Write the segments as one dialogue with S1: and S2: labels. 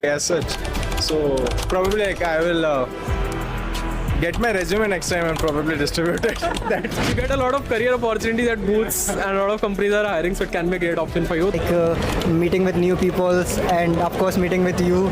S1: as such. So probably I will get my resume next time and probably distribute it.
S2: You get a lot of career opportunities at booths and a lot of companies are hiring, so it can be a great option for you.
S3: Meeting with new people and of course meeting with you.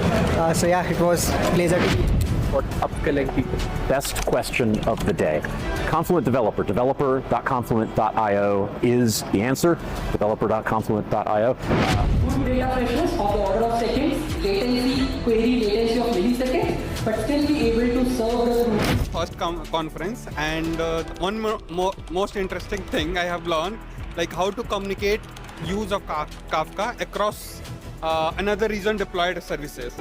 S3: So yeah, it was pleasure to meet.
S2: What upskilling people?
S4: Best question of the day. Confluent developer, developer.confluent.io is the answer, developer.confluent.io.
S5: Good data freshness of the order of seconds, latency, query latency of milliseconds, but still be able to serve the
S6: first conference, and one most interesting thing I have learned, like how to communicate use of Kafka across another region deployed services.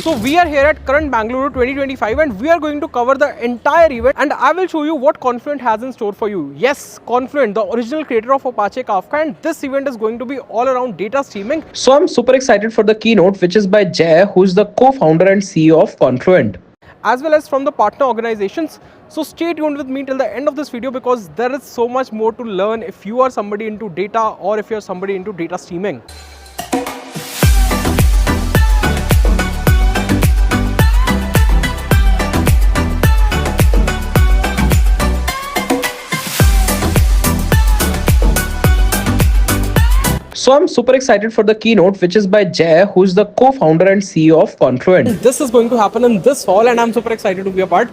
S2: So we are here at Current Bangalore 2025 and we are going to cover the entire event, and I will show you what Confluent has in store for you. Yes, Confluent, the original creator of Apache Kafka, and this event is going to be all around data streaming. So I'm super excited for the keynote, which is by Jay, who's the co-founder and CEO of Confluent, as well as from the partner organizations. So stay tuned with me till the end of this video because there is so much more to learn if you are somebody into data or if you're somebody into data streaming. So I'm super excited for the keynote, which is by Jay, who's the co-founder and CEO of Confluent. This is going to happen in this fall and I'm super excited to be a part.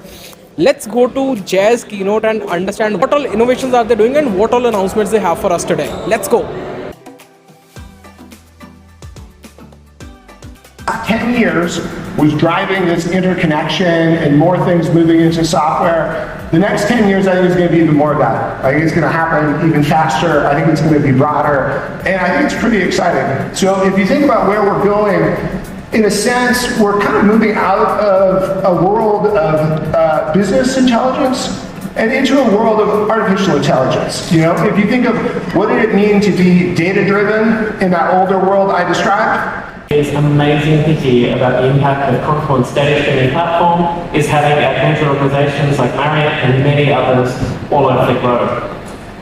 S2: Let's go to Jay's keynote and understand what all innovations are they doing and what all announcements they have for us today. Let's go.
S7: 10 years was driving this interconnection and more things moving into software. The next 10 years, I think, is going to be even more of that. I think it's going to happen even faster. I think it's going to be broader. And I think it's pretty exciting. So if you think about where we're going, in a sense, we're kind of moving out of a world of business intelligence and into a world of artificial intelligence. You know, if you think of what did it mean to be data-driven in that older world I described,
S8: It's amazing to hear about the impact that Confluent's data streaming platform is having at major organizations like Marriott and many others all over the globe.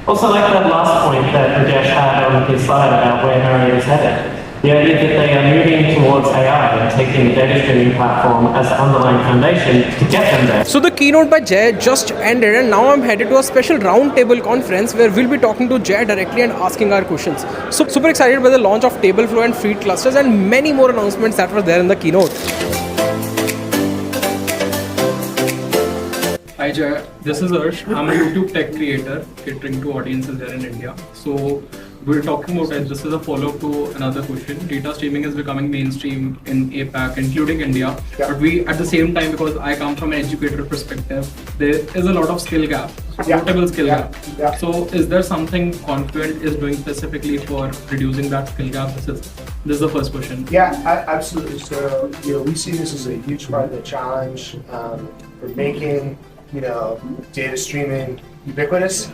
S8: Also, like that last point that Rajesh had on his slide about where Marriott is headed. The idea that they are moving towards AI and taking the data streaming platform as the underlying foundation to get them there.
S2: So the keynote by Jay just ended and now I'm headed to a special roundtable conference where we'll be talking to Jay directly and asking our questions. So super excited by the launch of Tableflow and Feed clusters and many more announcements that were there in the keynote.
S9: Hi Jay, this is Arsh. I'm a YouTube tech creator catering to audiences here in India. So we're talking about it. This is a follow-up to another question. Data streaming is becoming mainstream in APAC, including India.
S7: Yeah.
S9: But we, at the same time, because I come from an educator perspective, there is a lot of skill gap, notable skill gap.
S7: Yeah.
S9: So is there something Confluent is doing specifically for reducing that skill gap? This is the first question.
S7: Yeah, absolutely. So, we see this as a huge part of the challenge for making, data streaming ubiquitous.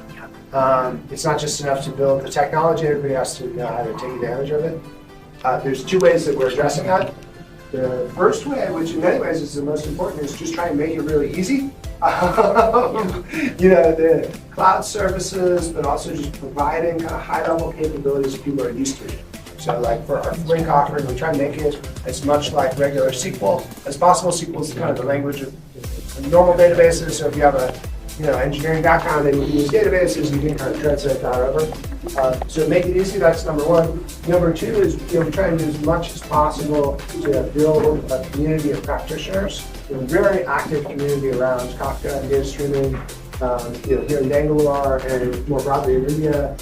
S7: It's not just enough to build the technology, everybody has to know how to take advantage of it. There's two ways that we're addressing that. The first way, which in many ways is the most important, is just try and make it really easy. The cloud services, but also just providing kind of high-level capabilities people are used to. So like for our Flink offering, we try and make it as much like regular SQL as possible. SQL is kind of the language of normal databases, so if you have a engineering background and you use databases, you can kind of translate that over. So make it easy, that's number one. Number two is we try and do as much as possible to build a community of practitioners. A very active community around Kafka and data streaming here in Bangalore and more broadly in India.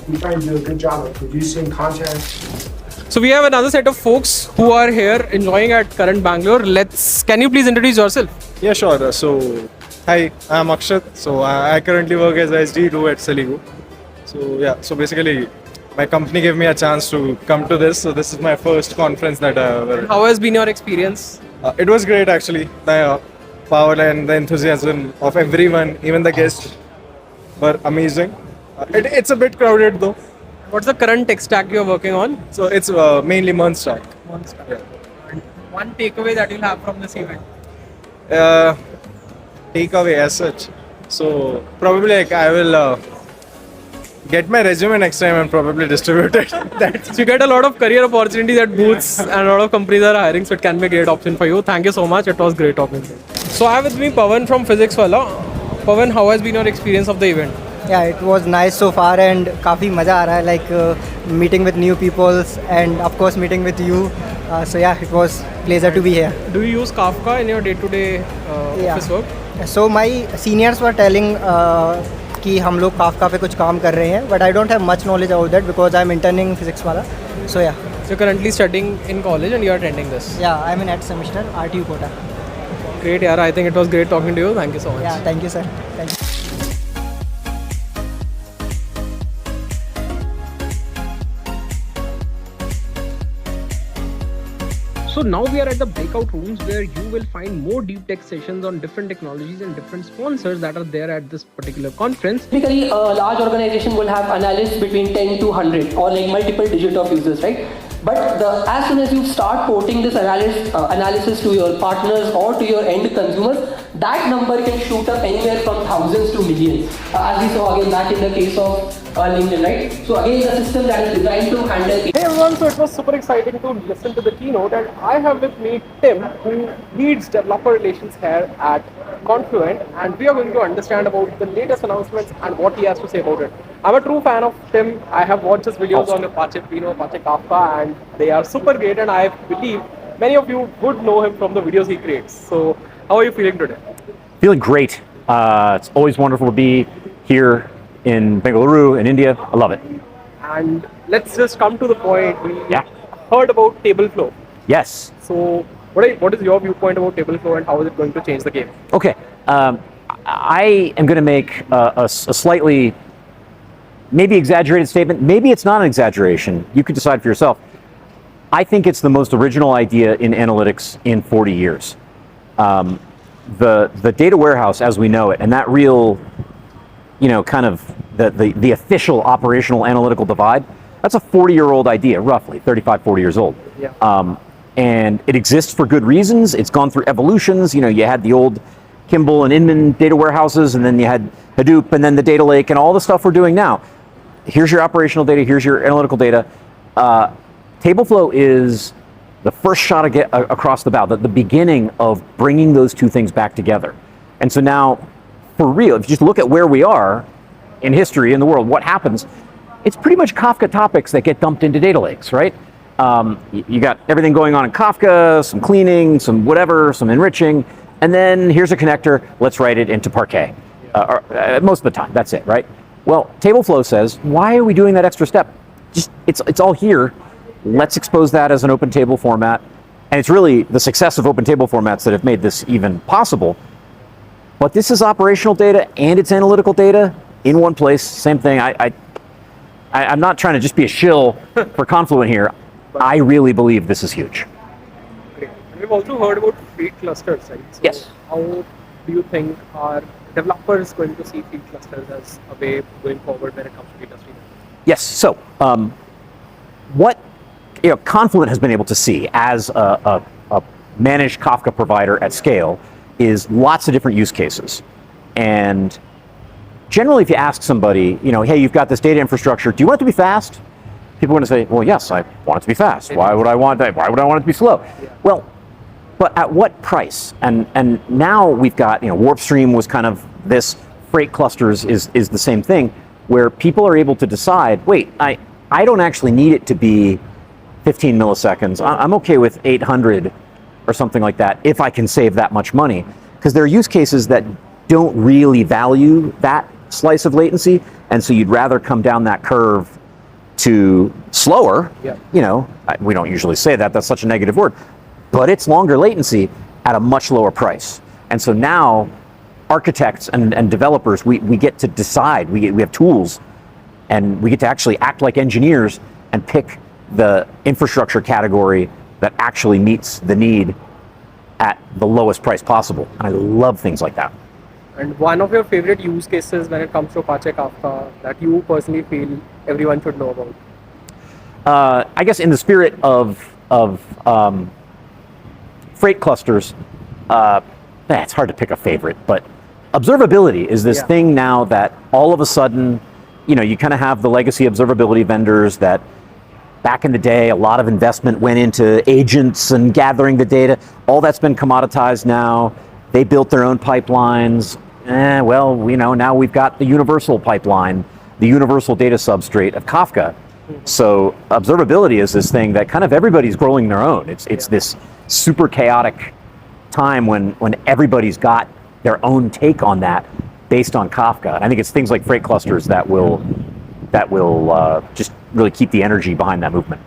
S7: We try and do a good job of producing content.
S2: So we have another set of folks who are here enjoying at Current Bangalore. Can you please introduce yourself?
S1: Yeah, sure. So hi, I'm Akshat. So I currently work as SD2 at Seligo. So basically my company gave me a chance to come to this. So this is my first conference that I ever.
S2: How has been your experience?
S1: It was great actually. The power and the enthusiasm of everyone, even the guests, were amazing. It's a bit crowded though.
S2: What's the current tech stack you're working on?
S1: So it's mainly Month stack. Yeah.
S2: One takeaway that you'll have from this event?
S1: Takeaway as such. So probably I will get my resume next time and probably distribute it. That's
S2: So you get a lot of career opportunities at booths and a lot of companies are hiring, so it can be a great option for you. Thank you so much. It was great talking to you. So I have with me Pawan from Physics Wala. Pawan, how has been your experience of the event?
S3: Yeah, it was nice so far and काफ़ी मज़ा आ रहा है, like meeting with new people and of course meeting with you. So yeah, it was pleasure to be here.
S2: Do you use Kafka in your day-to-day office work?
S3: So my seniors were telling कि हम लोग Kafka पे कुछ काम कर रहे हैं, but I don't have much knowledge about that because I'm interning physics वाला. So yeah.
S2: So you're currently studying in college and you're attending this.
S3: Yeah, I'm in 8th semester, RTU quota.
S2: Great, yaar. I think it was great talking to you. Thank you so much.
S3: Yeah, thank you, sir. Thank you.
S2: So now we are at the breakout rooms where you will find more deep tech sessions on different technologies and different sponsors that are there at this particular conference.
S5: Typically, a large organization will have analysts between 10 to 100 or like multiple digit of users, right? But as soon as you start porting this analysis to your partners or to your end consumers, that number can shoot up anywhere from thousands to millions. As we saw again back in the case of LinkedIn, right? So again, the system that is designed to handle.
S2: Hey everyone, so it was super exciting to listen to the keynote, and I have with me Tim, who leads developer relations here at Confluent, and we are going to understand about the latest announcements and what he has to say about it. I'm a true fan of Tim. I have watched his videos on Apache Kafka, and they are super great, and I believe many of you would know him from the videos he creates. So how are you feeling today?
S4: Feeling great. It's always wonderful to be here in Bangalore in India. I love it.
S2: And let's just come to the point. We heard about Tableflow.
S4: Yes.
S2: So what is your viewpoint about Tableflow and how is it going to change the game?
S4: Okay. I am going to make a slightly maybe exaggerated statement. Maybe it's not an exaggeration. You could decide for yourself. I think it's the most original idea in analytics in 40 years. The data warehouse as we know it, and that real, kind of the official operational analytical divide, that's a 40-year-old idea, roughly, 35, 40 years old.
S2: Yeah.
S4: And it exists for good reasons. It's gone through evolutions. You had the old Kimball and Inman data warehouses, and then you had Hadoop, and then the data lake, and all the stuff we're doing now. Here's your operational data, here's your analytical data. Tableflow is the first shot across the bow, the beginning of bringing those two things back together. And so now, for real, if you just look at where we are in history, in the world, what happens, it's pretty much Kafka topics that get dumped into data lakes, right? You got everything going on in Kafka, some cleaning, some whatever, some enriching, and then here's a connector, let's write it into Parquet. Most of the time, that's it, right? Well, Tableflow says, why are we doing that extra step? Just it's all here. Let's expose that as an open table format. And it's really the success of open table formats that have made this even possible. But this is operational data and it's analytical data in one place. Same thing. I'm not trying to just be a shill for Confluent here. I really believe this is huge.
S2: Great. We've also heard about field clusters, right? So
S4: yes.
S2: How do you think are developers going to see field clusters as a way going forward when it comes to data streaming?
S4: Yes. So what Confluent has been able to see as a managed Kafka provider at scale is lots of different use cases. And generally, if you ask somebody, hey, you've got this data infrastructure, do you want it to be fast? People are going to say, well, yes, I want it to be fast. Why would I want it to be slow? Yeah. Well, but at what price? And now we've got, WarpStream was kind of this, freight clusters is the same thing, where people are able to decide, wait, I don't actually need it to be 15 milliseconds. I'm okay with 800 or something like that if I can save that much money. Because there are use cases that don't really value that slice of latency, and so you'd rather come down that curve to slower. Yeah. We don't usually say that, that's such a negative word, but it's longer latency at a much lower price. And so now architects and developers, we get to decide, we have tools, and we get to actually act like engineers and pick the infrastructure category that actually meets the need at the lowest price possible. And I love things like that.
S2: And one of your favorite use cases when it comes to Apache Kafka that you personally feel everyone should know about?
S4: I guess in the spirit of freight clusters, it's hard to pick a favorite, but observability is this thing now that all of a sudden you kind of have the legacy observability vendors that back in the day, a lot of investment went into agents and gathering the data. All that's been commoditized now. They built their own pipelines. Now we've got the universal pipeline, the universal data substrate of Kafka. So observability is this thing that kind of everybody's growing their own. It's this super chaotic time when everybody's got their own take on that based on Kafka. And I think it's things like freight clusters that will just really keep the energy behind that movement.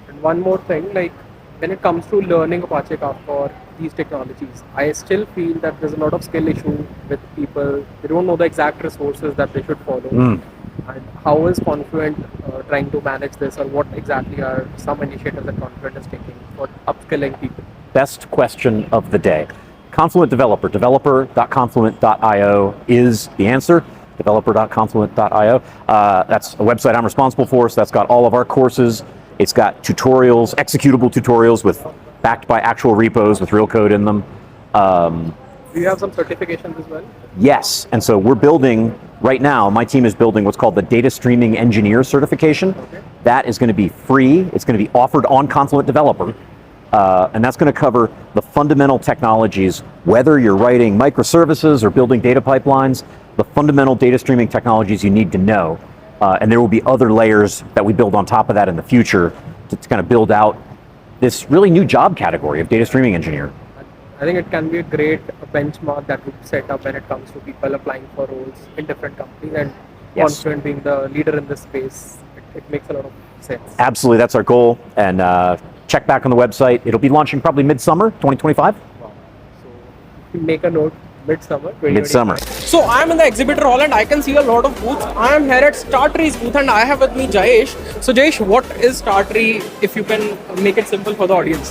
S2: And one more thing, like when it comes to learning Apache Kafka or these technologies, I still feel that there's a lot of skill issue with people. They don't know the exact resources that they should follow. And how is Confluent trying to manage this, or what exactly are some initiatives that Confluent is taking for upskilling people?
S4: Best question of the day. Confluent developer, developer.confluent.io is the answer. Developer.confluent.io. That's a website I'm responsible for, so that's got all of our courses. It's got tutorials, executable tutorials backed by actual repos with real code in them.
S2: Do you have some certifications as well?
S4: Yes, and so we're building, right now, my team is building what's called the Data Streaming Engineer certification.
S2: Okay.
S4: That is going to be free. It's going to be offered on Confluent Developer. And that's going to cover the fundamental technologies, whether you're writing microservices or building data pipelines, the fundamental data streaming technologies you need to know. And there will be other layers that we build on top of that in the future to kind of build out this really new job category of data streaming engineer.
S2: I think it can be a great benchmark that would set up when it comes to people applying for roles in different companies, and
S4: Yes.
S2: Confluent being the leader in this space, it makes a lot of sense.
S4: Absolutely, that's our goal. And check back on the website. It'll be launching probably midsummer 2025.
S2: Wow. So make a note, midsummer 2025.
S4: Midsummer.
S2: So I am in the exhibitor hall and I can see a lot of booths. I am here at Startree's booth and I have with me Jayesh. So Jayesh, what is Startree, if you can make it simple for the audience?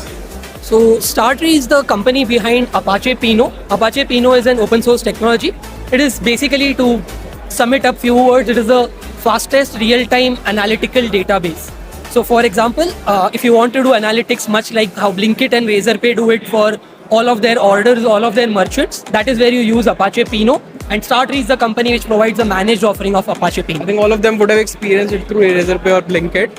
S5: So Startree is the company behind Apache Pinot. Apache Pinot is an open source technology. It is basically, to sum it up few words, it is the fastest real-time analytical database. So for example, if you want to do analytics much like how Blinkit and Razorpay do it for all of their orders, all of their merchants, that is where you use Apache Pinot. And Startree is the company which provides the managed offering of Apache Pinot.
S2: I think all of them would have experienced it through Razorpay or Blinkit.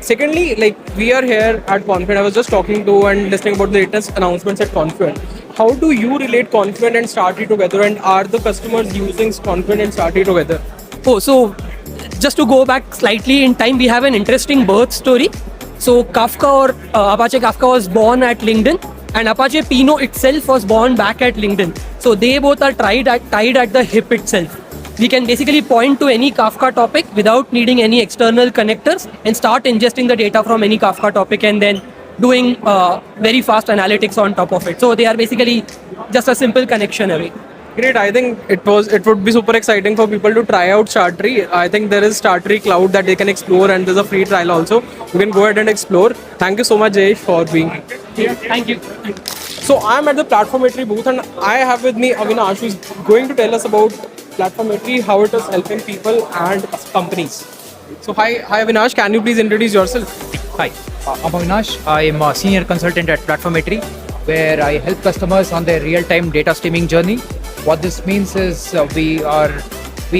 S2: Secondly, like we are here at Confluent, I was just talking to and listening about the latest announcements at Confluent. How do you relate Confluent and Startree together, and are the customers using Confluent and Startree together?
S5: Oh, so just to go back slightly in time, we have an interesting birth story. So Kafka or Apache Kafka was born at LinkedIn, and Apache Pinot itself was born back at LinkedIn. So they both are tied at the hip itself. We can basically point to any Kafka topic without needing any external connectors and start ingesting the data from any Kafka topic and then doing very fast analytics on top of it. So they are basically just a simple connection away.
S2: Great. I think it would be super exciting for people to try out Startree. I think there is Startree Cloud that they can explore, and there's a free trial also. You can go ahead and explore. Thank you so much, Jayesh, for being here.
S5: Thank you.
S2: So I'm at the Platformetry booth, and I have with me Avinash, who's going to tell us about Platformetry, how it is helping people and companies. So hi Avinash, can you please introduce yourself?
S10: Hi, I'm Avinash. I am a senior consultant at Platformetry, where I help customers on their real-time data streaming journey. What this means is we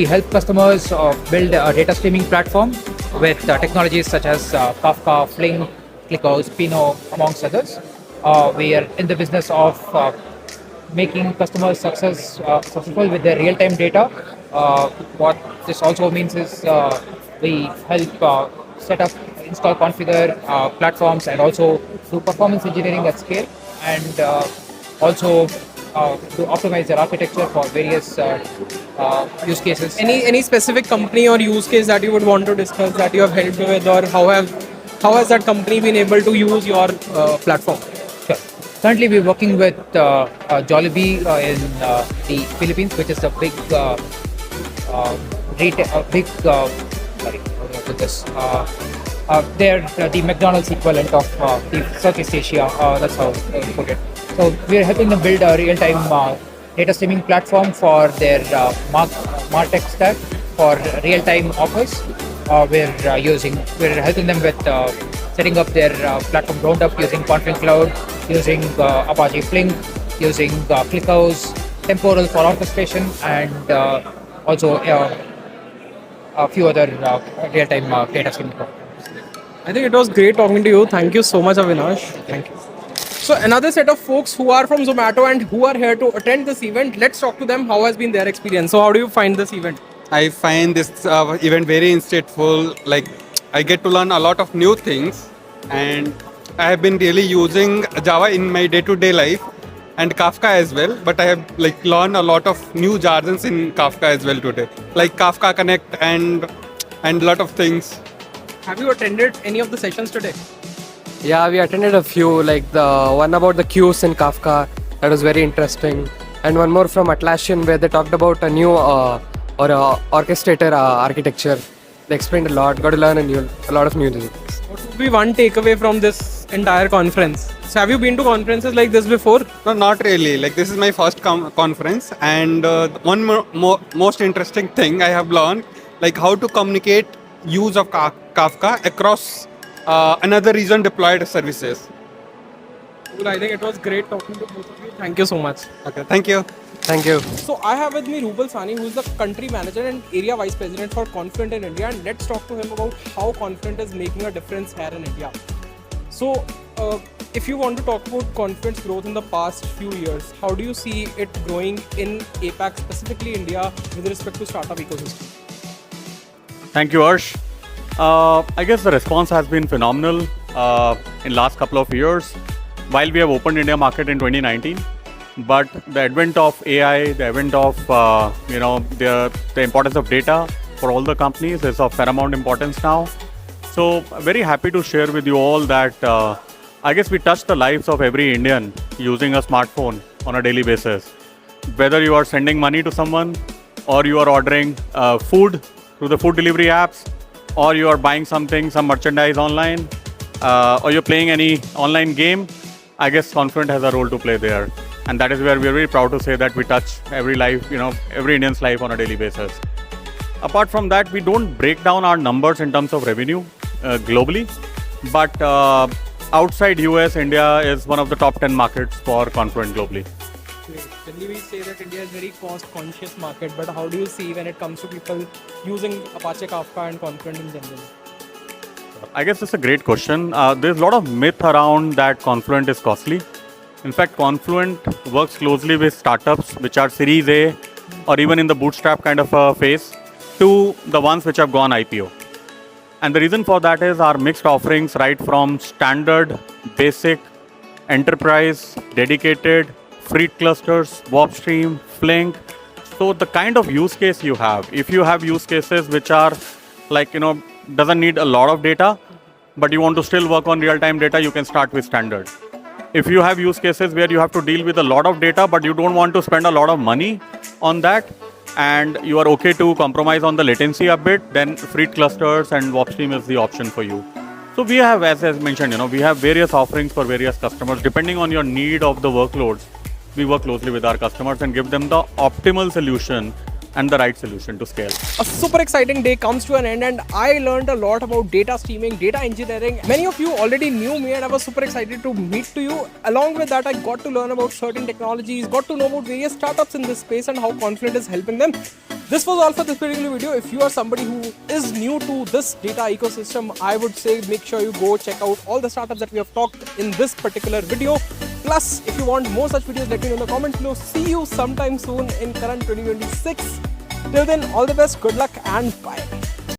S10: help customers build a data streaming platform with technologies such as Kafka, Flink, ClickHouse, Pinot, amongst others. We are in the business of making customers successful with their real-time data. What this also means is we help set up, install, configure platforms, and also do performance engineering at scale, and also to optimize their architecture for various use cases.
S2: Any specific company or use case that you would want to discuss that you have helped with, or how has that company been able to use your platform?
S10: Sure. Currently, we're working with Jollibee in the Philippines, which is a big they're the McDonald's equivalent of the Southeast Asia. That's how I put it. So we're helping them build a real-time data streaming platform for their MarTech stack for real-time offers. We're helping them with setting up their platform ground up using Confluent Cloud, using Apache Flink, using ClickHouse, Temporal for orchestration, and also a few other real-time data streaming.
S2: I think it was great talking to you. Thank you so much, Avinash. Thank you. So another set of folks who are from Zomato and who are here to attend this event. Let's talk to them. How has been their experience? So how do you find this event?
S6: I find this event very insightful. Like, I get to learn a lot of new things, and I have been really using Java in my day-to-day life and Kafka as well. But I have learned a lot of new jargons in Kafka as well today, like Kafka Connect and a lot of things.
S2: Have you attended any of the sessions today?
S11: Yeah, we attended a few, like the one about the queues in Kafka. That was very interesting. And one more from Atlassian where they talked about a new orchestrator architecture. They explained a lot, got to learn a lot of new things.
S2: What would be one takeaway from this entire conference? So have you been to conferences like this before?
S6: No, not really. Like, this is my first conference, and one most interesting thing I have learned, like how to communicate use of Kafka across another region deployed services.
S2: Cool. I think it was great talking to both of you. Thank you so much.
S6: Okay, thank you.
S11: Thank you.
S2: So I have with me Rubal Sani, who is the country manager and area vice president for Confluent in India, and let's talk to him about how Confluent is making a difference here in India. So if you want to talk about Confluent's growth in the past few years, how do you see it growing in APAC, specifically India, with respect to startup ecosystem?
S12: Thank you, Arsh. I guess the response has been phenomenal in last couple of years. While we have opened India market in 2019, but the advent of AI, the advent of the importance of data for all the companies is of paramount importance now. So very happy to share with you all that I guess we touch the lives of every Indian using a smartphone on a daily basis. Whether you are sending money to someone, or you are ordering food through the food delivery apps, or you are buying some merchandise online, or you're playing any online game, I guess Confluent has a role to play there. And that is where we are very proud to say that we touch every life, every Indian's life on a daily basis. Apart from that, we don't break down our numbers in terms of revenue globally, but outside US, India is one of the top 10 markets for Confluent globally.
S2: Generally, we say that India is a very cost-conscious market, but how do you see when it comes to people using Apache Kafka and Confluent in general?
S12: I guess it's a great question. There's a lot of myth around that Confluent is costly. In fact, Confluent works closely with startups which are Series A or even in the bootstrap kind of a phase to the ones which have gone IPO. And the reason for that is our mixed offerings, right from standard, basic, enterprise, dedicated, free clusters, WebStream, Flink. So the kind of use case you have, if you have use cases which are doesn't need a lot of data, but you want to still work on real-time data, you can start with standard. If you have use cases where you have to deal with a lot of data, but you don't want to spend a lot of money on that, and you are okay to compromise on the latency a bit, then free clusters and WebStream is the option for you. So we have, as I mentioned, we have various offerings for various customers. Depending on your need of the workloads, we work closely with our customers and give them the optimal solution and the right solution to scale.
S2: A super exciting day comes to an end, and I learned a lot about data streaming, data engineering. Many of you already knew me, and I was super excited to meet to you. Along with that, I got to learn about certain technologies, got to know about various startups in this space and how Confluent is helping them. This was all for this particular video. If you are somebody who is new to this data ecosystem, I would say make sure you go check out all the startups that we have talked in this particular video. Plus, if you want more such videos, let me know in the comments below. See you sometime soon in Current 2026. Till then, all the best, good luck, and bye.